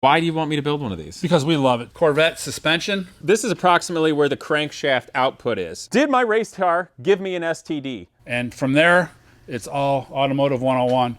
Why do you want me to build one of these? Because we love it. Corvette Suspension. This is approximately where the crankshaft output is. Did my race car give me an STD? And from there, it's all Automotive 101.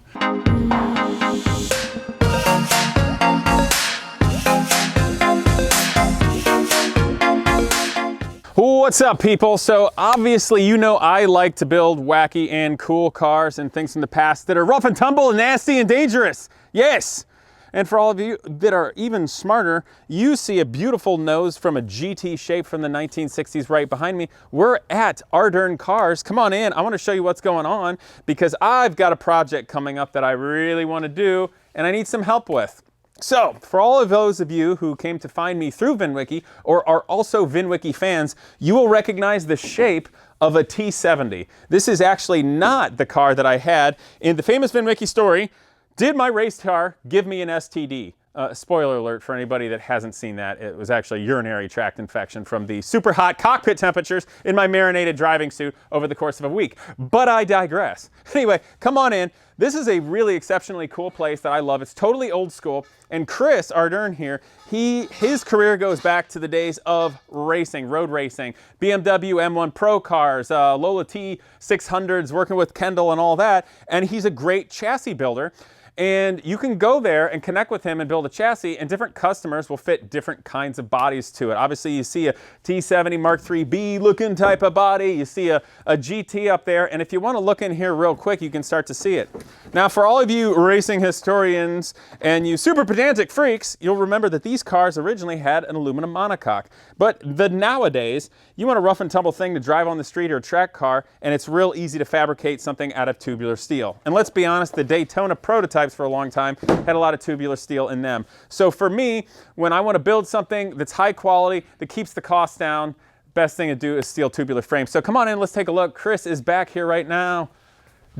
What's up, people? So obviously you know I like to build wacky and cool cars and things from the past that are rough and tumble and nasty and dangerous. Yes! And for all of you that are even smarter, you see a beautiful nose from a GT shape from the 1960s right behind me. We're at Ardern Cars. Come on in. I want to show you what's going on because I've got a project coming up that I really want to do and I need some help with. So, for all of those of you who came to find me through VinWiki or are also VinWiki fans, you will recognize the shape of a T70. This is actually not the car that I had in the famous VinWiki story, Did My Race Car Give Me an STD? Spoiler alert for anybody that hasn't seen that. It was actually a urinary tract infection from the super hot cockpit temperatures in my marinated driving suit over the course of a week. But I digress. Anyway, come on in. This is a really exceptionally cool place that I love. It's totally old school. And Chris Ardern here, his career goes back to the days of racing, road racing, BMW M1 Pro cars, Lola T600s, working with Kendall and all that. And he's a great chassis builder. And you can go there and connect with him and build a chassis, and different customers will fit different kinds of bodies to it. Obviously, you see a T70 Mark III-B looking type of body. You see a GT up there. And if you want to look in here real quick, you can start to see it. Now, for all of you racing historians and you super pedantic freaks, you'll remember that these cars originally had an aluminum monocoque. But nowadays, you want a rough and tumble thing to drive on the street or a track car, and it's real easy to fabricate something out of tubular steel. And let's be honest, the Daytona prototypes for a long time had a lot of tubular steel in them. So for me, when I want to build something that's high quality, that keeps the cost down, best thing to do is steel tubular frame. So come on in, let's take a look. Chris is back here right now.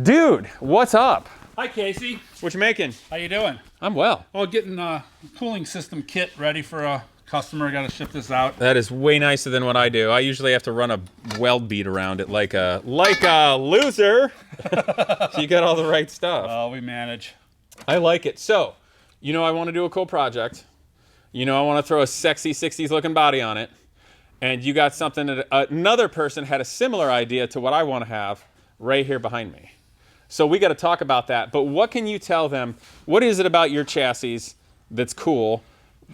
Dude, what's up? Hi, Casey. What you making? How you doing? I'm well. Well, getting a cooling system kit ready for a customer. Got to ship this out. That is way nicer than what I do. I usually have to run a weld bead around it like a loser. So you got all the right stuff. Oh, we manage. I like it. So, you know I want to do a cool project. You know I want to throw a sexy 60s looking body on it. And you got something that another person had a similar idea to what I want to have right here behind me. So we got to talk about that. But what can you tell them? What is it about your chassis that's cool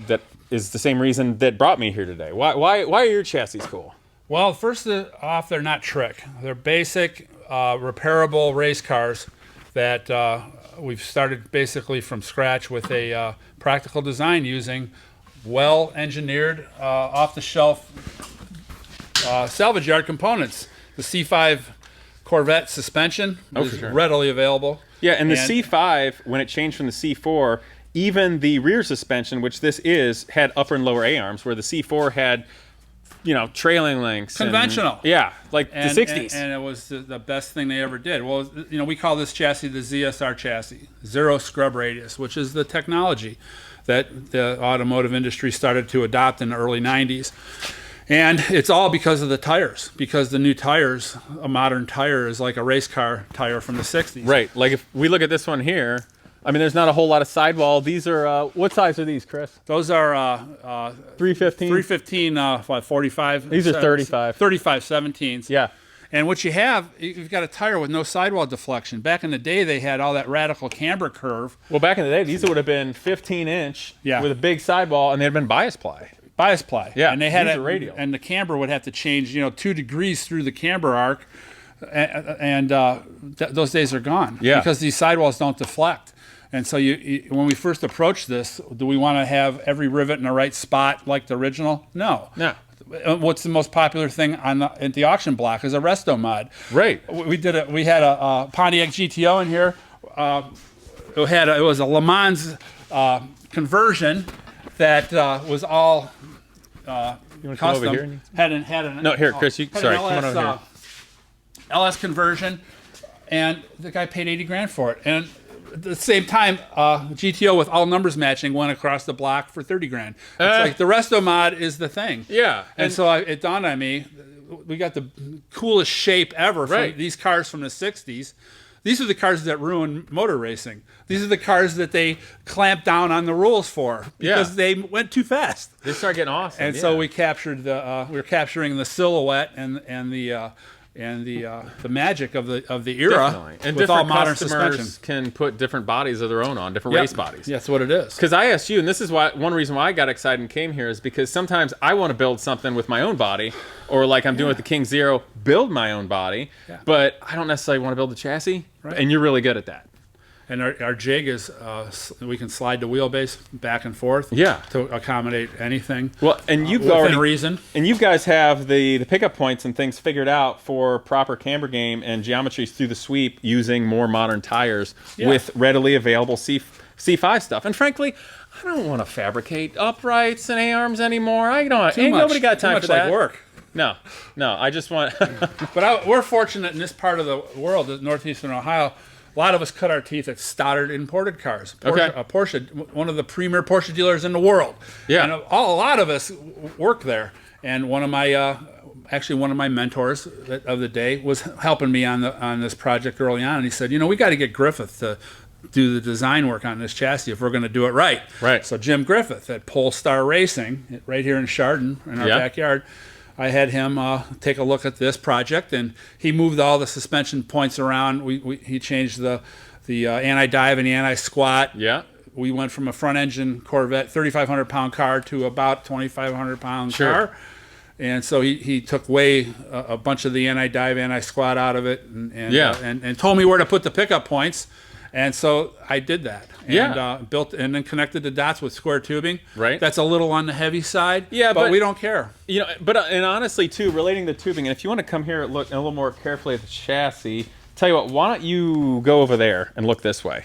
that is the same reason that brought me here today? Why are your chassis cool? Well, first off, they're not trick. They're basic, repairable race cars that we've started basically from scratch with a practical design using well-engineered, off-the-shelf salvage yard components. The C5 Corvette Suspension is readily available. Yeah, and the C5, when it changed from the C4, even the rear suspension, which this is, had upper and lower A-arms, where the C4 had, you know, trailing links. Conventional. Yeah, like the 60s. And it was the best thing they ever did. Well, you know, we call this chassis the ZSR chassis, zero scrub radius, which is the technology that the automotive industry started to adopt in the early 90s. And it's all because of the tires, because the new tires, a modern tire is like a race car tire from the 60s. Right, like if we look at this one here, I mean, there's not a whole lot of sidewall. These are, what size are these, Chris? Those are 315? 315, 45. These are 35. 35 17s. Yeah. And what you have, you've got a tire with no sidewall deflection. Back in the day, they had all that radical camber curve. Well, back in the day, these would have been 15-inch with a big sidewall, and they'd been bias ply. Bias ply. Yeah, and they had a radial. And the camber would have to change, 2 degrees through the camber arc, and those days are gone. Yeah. Because these sidewalls don't deflect. And so when we first approached this, do we want to have every rivet in the right spot like the original? No. No. What's the most popular thing at the auction block is a Resto Mod. Right. We had a Pontiac GTO in here. It was a Le Mans conversion that was all you want to custom. come over here? No, here, Chris. Sorry, LS, come on over here. LS conversion, and the guy paid 80 grand for it. And at the same time, GTO with all numbers matching went across the block for 30 grand. It's like the Resto Mod is the thing. Yeah. And so it dawned on me, we got the coolest shape ever from these cars from the 60s These are the cars that ruin motor racing. These are the cars that they clamp down on the rules for because they went too fast. They start getting awesome. And so we captured we were capturing the silhouette and the magic of the era. Definitely. And with all different modern customers suspension. can put different bodies of their own on, different race bodies. Yeah, that's what it is. Because I asked you, and this is why one reason why I got excited and came here is because sometimes I want to build something with my own body, or like I'm doing with the King Zero, build my own body, but I don't necessarily want to build the chassis. Right. And you're really good at that. And our jig is we can slide the wheelbase back and forth to accommodate anything. Well, and you've within reason. And you guys have the pickup points and things figured out for proper camber game and geometries through the sweep using more modern tires with readily available C5 stuff. And frankly, I don't want to fabricate uprights and A-arms anymore. Ain't nobody got time for that. Like work. No, I just want. But we're fortunate in this part of the world, northeastern Ohio. A lot of us cut our teeth at Stoddard imported cars. Porsche, one of the premier Porsche dealers in the world. Yeah. And a lot of us work there. And one of my mentors of the day was helping me on this project early on. And he said, we got to get Griffith to do the design work on this chassis if we're going to do it right. Right. So Jim Griffith at Polestar Racing, right here in Chardon, in our backyard, I had him take a look at this project, and he moved all the suspension points around. He changed the anti-dive and the anti-squat. Yeah. We went from a front-engine Corvette 3,500-pound car to about 2,500-pound car. And so he took away a bunch of the anti-dive, anti-squat out of it and told me where to put the pickup points. And so I did that. And built and then connected the dots with square tubing. Right. That's a little on the heavy side. Yeah, but we don't care. And honestly too, relating to tubing, and if you want to come here and look a little more carefully at the chassis, tell you what, why don't you go over there and look this way?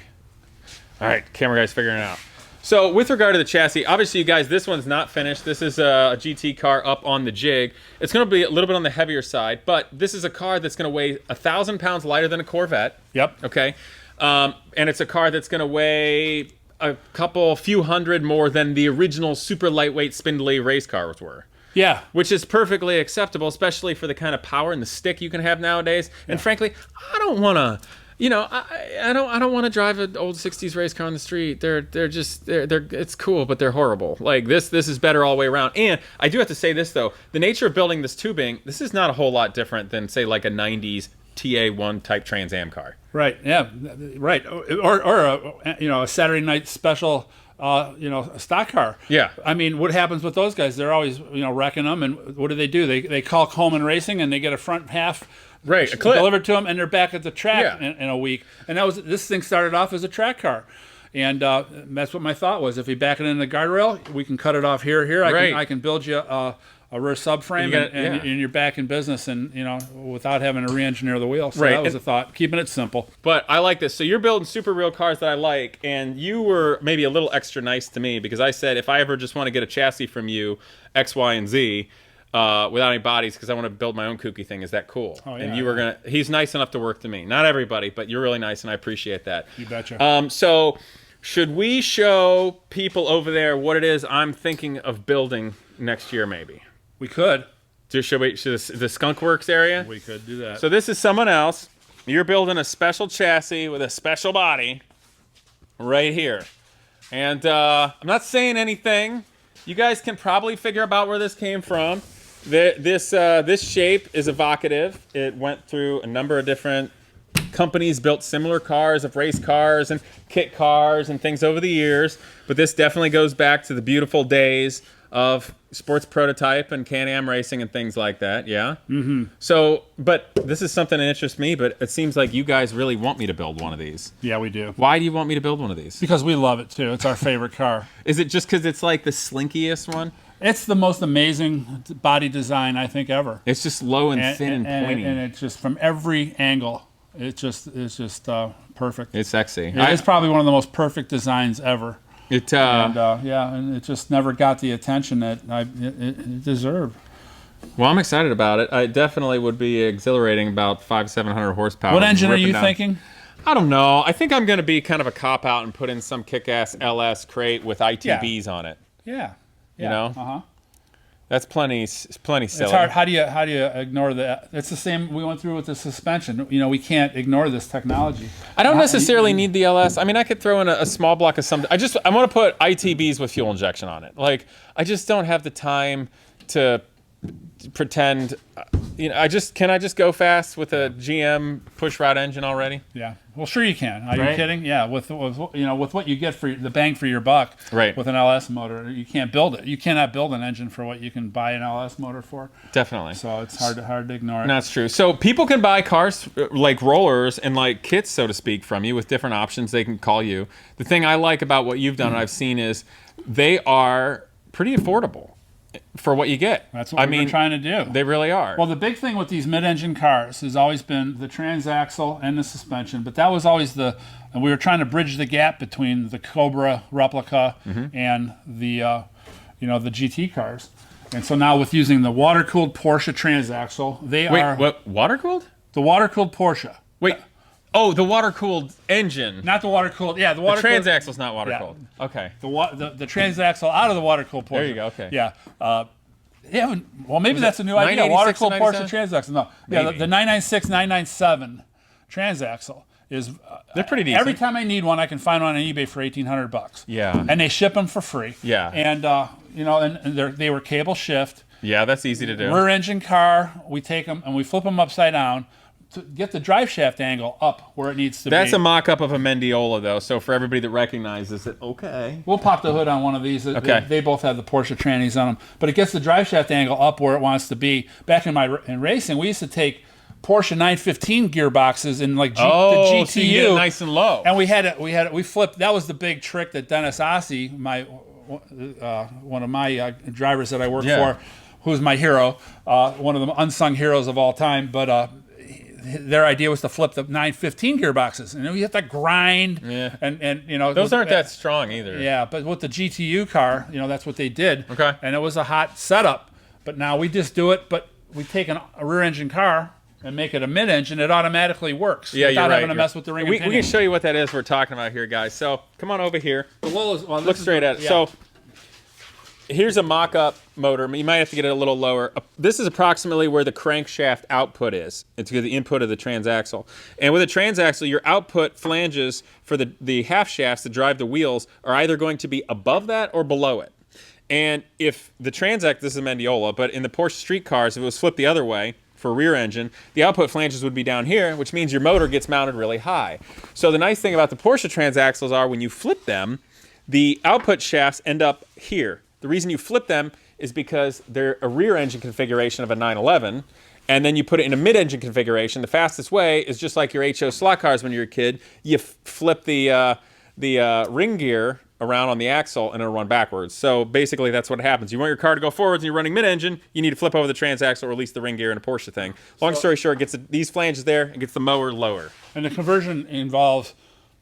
All right, camera guy's figuring it out. So with regard to the chassis, obviously you guys, this one's not finished. This is a GT car up on the jig. It's going to be a little bit on the heavier side, but this is a car that's going to weigh 1,000 pounds lighter than a Corvette. Yep. Okay. And it's a car that's going to weigh a few hundred more than the original super lightweight spindly race cars were. Yeah. Which is perfectly acceptable, especially for the kind of power and the stick you can have nowadays. And frankly, I don't want to, I don't want to drive an old 60s race car on the street. They're it's cool, but they're horrible. Like this is better all the way around. And I do have to say this though, the nature of building this tubing, this is not a whole lot different than say like a 90s TA1 type Trans Am car. Right. Yeah. Right. Or a Saturday night special, a stock car. Yeah. I mean, what happens with those guys? They're always, wrecking them. And what do? They call Coleman Racing and they get a front half delivered to them, and they're back at the track in a week. And this thing started off as a track car. And that's what my thought was. If we back it in the guardrail, we can cut it off here. I can build you a rear subframe, and you're back in business, and without having to re-engineer the wheel. So that was a thought, keeping it simple. But I like this. So you're building super real cars that I like, and you were maybe a little extra nice to me because I said if I ever just want to get a chassis from you, X, Y, and Z, without any bodies, because I want to build my own kooky thing. Is that cool? Oh, yeah. And you were he's nice enough to work to me. Not everybody, but you're really nice, and I appreciate that. You betcha. So should we show people over there what it is I'm thinking of building next year, maybe? We could. Should the Skunk Works area? We could do that. So this is someone else. You're building a special chassis with a special body right here. And I'm not saying anything. You guys can probably figure out where this came from. This shape is evocative. It went through a number of different companies, built similar cars of race cars and kit cars and things over the years. But this definitely goes back to the beautiful days of sports prototype and Can-Am racing and things like that, yeah? Mm-hmm. So, but this is something that interests me, but it seems like you guys really want me to build one of these. Yeah, we do. Why do you want me to build one of these? Because we love it, too. It's our favorite car. Is it just because it's like the slinkiest one? It's the most amazing body design, I think, ever. It's just low and thin and pointy. And it's just from every angle. It's just perfect. It's sexy. It's probably one of the most perfect designs ever. And it just never got the attention that it deserved. Well, I'm excited about it. It definitely would be exhilarating, about 500-700 horsepower. What engine are you thinking? I don't know. I think I'm going to be kind of a cop-out and put in some kick-ass LS crate with ITBs on it. Yeah. You know? Uh-huh. That's plenty silly. It's hard. How do you ignore that? It's the same we went through with the suspension. You know, we can't ignore this technology. I don't necessarily need the LS. I mean, I could throw in a small block of something. I want to put ITBs with fuel injection on it. Like, I just don't have the time to pretend. You know, can I just go fast with a GM push rod engine already? Yeah. Well, sure you can. Are Right? you kidding? Yeah. With what you get for the bang for your buck. Right. With an LS motor, you can't build it. You cannot build an engine for what you can buy an LS motor for. Definitely. So it's hard to ignore it. That's true. So people can buy cars like rollers and like kits, so to speak, from you with different options. They can call you. The thing I like about what you've done and I've seen is they are pretty affordable for what you get. That's what we've been trying to do. They really are. Well, the big thing with these mid-engine cars has always been the transaxle and the suspension, but that was always and we were trying to bridge the gap between the Cobra replica and the the GT cars. And so now with using the water-cooled Porsche transaxle, Wait, what? Water-cooled? The water-cooled Porsche. Wait. Oh, the water-cooled engine. Not the water-cooled. Yeah, the The water-cooled. transaxle's not water-cooled. Yeah. Okay. The transaxle out of the water-cooled Porsche. There you go. Okay. Yeah. Well, maybe that's a new idea. 986 Water-cooled to Porsche 97? transaxle. No. Yeah, Maybe. the 996, 997 transaxle is. They're pretty decent. Every time I need one, I can find one on eBay for $1,800. Yeah. And they ship them for free. Yeah. And they were cable shift. Yeah, that's easy to do. Rear engine car. We take them and we flip them upside down to get the drive shaft angle up where it needs to be. That's a mock-up of a Mendiola, though, so for everybody that recognizes it, okay. We'll pop the hood on one of these. Okay. They both have the Porsche trannies on them, but it gets the drive shaft angle up where it wants to be. Back in racing, we used to take Porsche 915 gearboxes and like the GTU, so you get it nice and low. and we flipped. That was the big trick that Dennis Ossie, one of my drivers that I work for, who's my hero, one of the unsung heroes of all time, but. Their idea was to flip the 915 gearboxes, and you have to grind, and those aren't that strong either. Yeah, but with the GTU car, that's what they did. Okay. And it was a hot setup. But now we just do it, but we take a rear engine car and make it a mid-engine, it automatically works. Yeah, without you're right. having to mess with the ring and We pinion. can show you what that is we're talking about here, guys. So come on over here. Look straight at it. Yeah. So here's a mock-up motor. You might have to get it a little lower. This is approximately where the crankshaft output is. It's the input of the transaxle. And with a transaxle, your output flanges for the half shafts to drive the wheels are either going to be above that or below it. And if the this is a Mendiola, but in the Porsche street cars, if it was flipped the other way for rear engine, the output flanges would be down here, which means your motor gets mounted really high. So the nice thing about the Porsche transaxles are when you flip them, the output shafts end up here. The reason you flip them is because they're a rear engine configuration of a 911, and then you put it in a mid-engine configuration. The fastest way is just like your HO slot cars when you're a kid. You flip the ring gear around on the axle and it'll run backwards. So basically that's what happens. You want your car to go forwards and you're running mid-engine, you need to flip over the transaxle, release the ring gear in a Porsche thing. Long story short, it gets these flanges there and gets the mower lower. And the conversion involves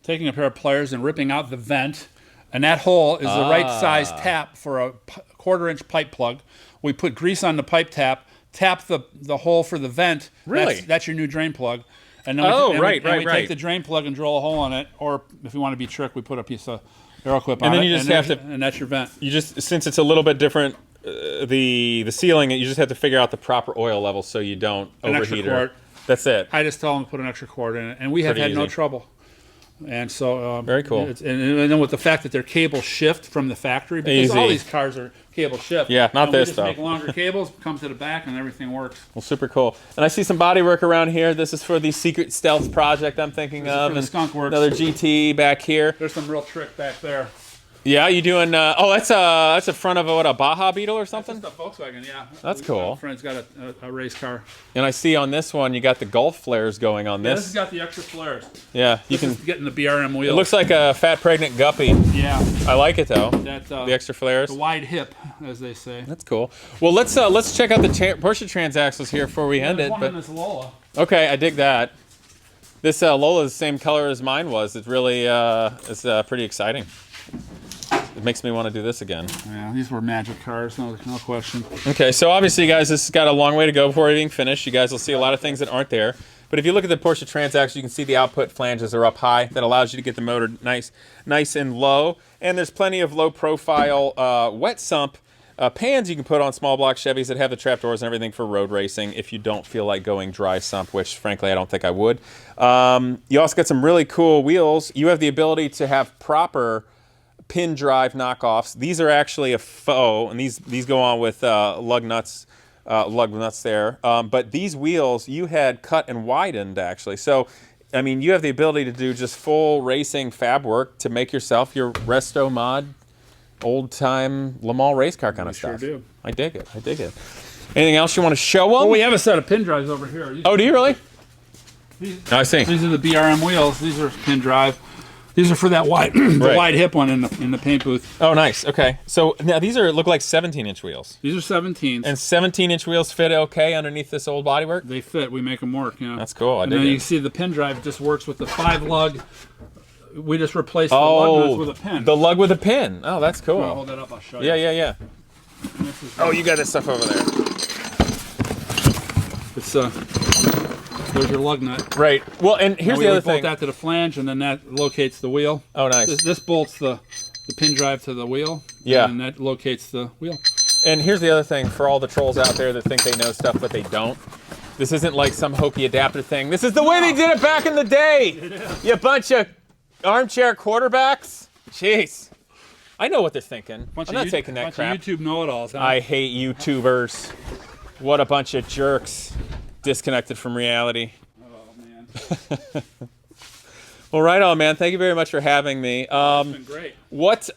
taking a pair of pliers and ripping out the vent. And that hole is the right size tap for a quarter-inch pipe plug. We put grease on the pipe tap the hole for the vent. Really? That's your new drain plug. And then we take the drain plug and drill a hole in it. Or if we want to be trick, we put a piece of arrow clip on it. And then you just have to, and that's your vent. You just, since it's a little bit different, the sealing, you just have to figure out the proper oil level so you don't overheat it. That's it. I just tell them to put an extra quart in it, and we have had no trouble. And so very cool. And then with the fact that they're cable shift from the factory, because all these cars are cable shift. Yeah, not this though. We just make longer cables, come to the back, and everything works. Well, super cool. And I see some body work around here. This is for the secret stealth project I'm thinking of. And Skunk Works. Another GT back here. There's some real trick back there. Yeah, you doing? That's a front of a Baja Beetle or something. That's a Volkswagen, yeah. That's cool. My friend's got a race car. And I see on this one you got the Gulf flares going on Yeah, this. this has got the extra flares. Yeah, This is getting the BRM wheels. It looks like a fat pregnant guppy. Yeah. I like it though. The extra flares. The wide hip, as they say. That's cool. Well, let's check out the Porsche transaxles here before we end it. One in this Lola. Okay, I dig that. This Lola is the same color as mine was. It really is pretty exciting. It makes me want to do this again. Yeah, these were magic cars, no question. Okay, so obviously, guys, this has got a long way to go before everything finished. You guys will see a lot of things that aren't there. But if you look at the Porsche transaxle, you can see the output flanges are up high. That allows you to get the motor nice and low. And there's plenty of low-profile wet sump pans you can put on small block Chevys that have the trapdoors and everything for road racing if you don't feel like going dry sump, which frankly I don't think I would. You also got some really cool wheels. You have the ability to have proper pin drive knockoffs. These are actually a faux, and these go on with lug nuts there. But these wheels you had cut and widened actually. So, I mean, you have the ability to do just full racing fab work to make yourself your Resto Mod old-time Le Mans race car kind of stuff. Sure do. I dig it. I dig it. Anything else you want to show them? Well, we have a set of pin drives over here. Oh, do you really? I see. These are the Brm Wheels. These are pin drive. These are for that wide, the wide hip one in the paint booth. Oh, nice. Okay. So now these look like 17-inch wheels. These are 17s. And 17-inch wheels fit okay underneath this old bodywork? They fit. We make them work. Yeah. That's cool. And then you see the pin drive just works with the 5 lug. We just replaced the lug nuts with a pin. The lug with a pin. Oh, that's cool. I'll hold that up. I'll show you. Yeah. Oh, you got this stuff over there. It's there's your lug nut. Right. Well, and here's the other thing. We bolt that to the flange, and then that locates the wheel. Oh, nice. This bolts the pin drive to the wheel. Yeah. And that locates the wheel. And here's the other thing for all the trolls out there that think they know stuff but they don't. This isn't like some hokey adapter thing. This is the way they did it back in the day. You bunch of armchair quarterbacks. Jeez. I know what they're thinking. I'm not taking that crap. Bunch of YouTube know-it-alls. Huh? I hate YouTubers. What a bunch of jerks. Disconnected from reality. Oh, man. Well, right on, man. Thank you very much for having me. It's been great. What,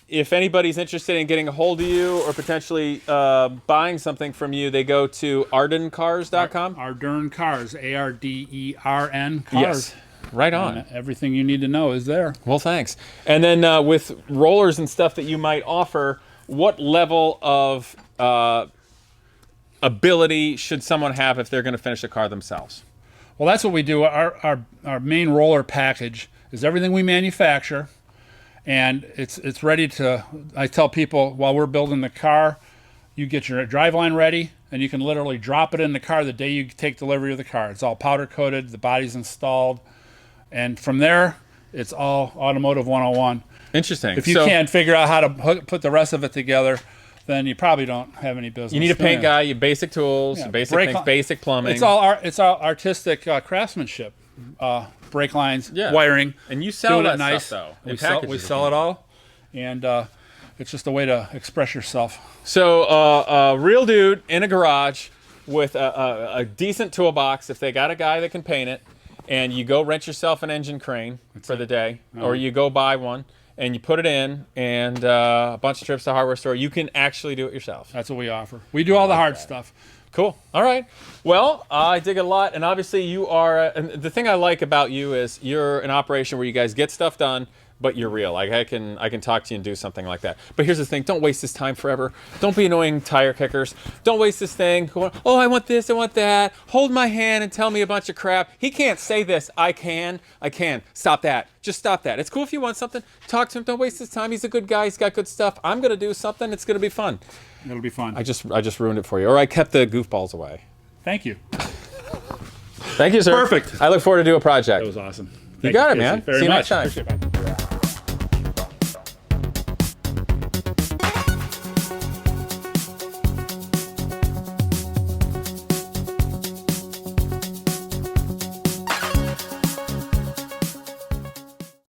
if anybody's interested in getting a hold of you or potentially buying something from you, they go to arderncars.com? Ardern Cars, A-R-D-E-R-N Cars. Yes. Right on. And everything you need to know is there. Well, thanks. And then with rollers and stuff that you might offer, what level of ability should someone have if they're going to finish a car themselves? Well, that's what we do. Our main roller package is everything we manufacture, and it's ready to. I tell people while we're building the car, you get your driveline ready, and you can literally drop it in the car the day you take delivery of the car. It's all powder coated, the body's installed, and from there, it's all automotive 101. Interesting. If you can't figure out how to put the rest of it together, then you probably don't have any business. You need a paint guy, you basic tools, basic things, basic plumbing. It's all artistic craftsmanship, brake lines, wiring. And you sell that nice stuff, though. We sell it all, and it's just a way to express yourself. So a real dude in a garage with a decent toolbox, if they got a guy that can paint it, and you go rent yourself an engine crane for the day, or you go buy one, and you put it in, and a bunch of trips to the hardware store, you can actually do it yourself. That's what we offer. We do all the hard stuff. Cool. All right. Well, I dig it a lot, and obviously you are. And the thing I like about you is you're an operation where you guys get stuff done, but you're real. Like I can talk to you and do something like that. But here's the thing: don't waste this time forever. Don't be annoying tire kickers. Don't waste this thing. Going, oh, I want this. I want that. Hold my hand and tell me a bunch of crap. He can't say this. I can. Stop that. Just stop that. It's cool if you want something. Talk to him. Don't waste his time. He's a good guy. He's got good stuff. I'm gonna do something. It's gonna be fun. It'll be fun. I just ruined it for you, or I kept the goofballs away. Thank you. Thank you, sir. Perfect. I look forward to do a project. That was awesome. You got it, man. Very See you much. next time.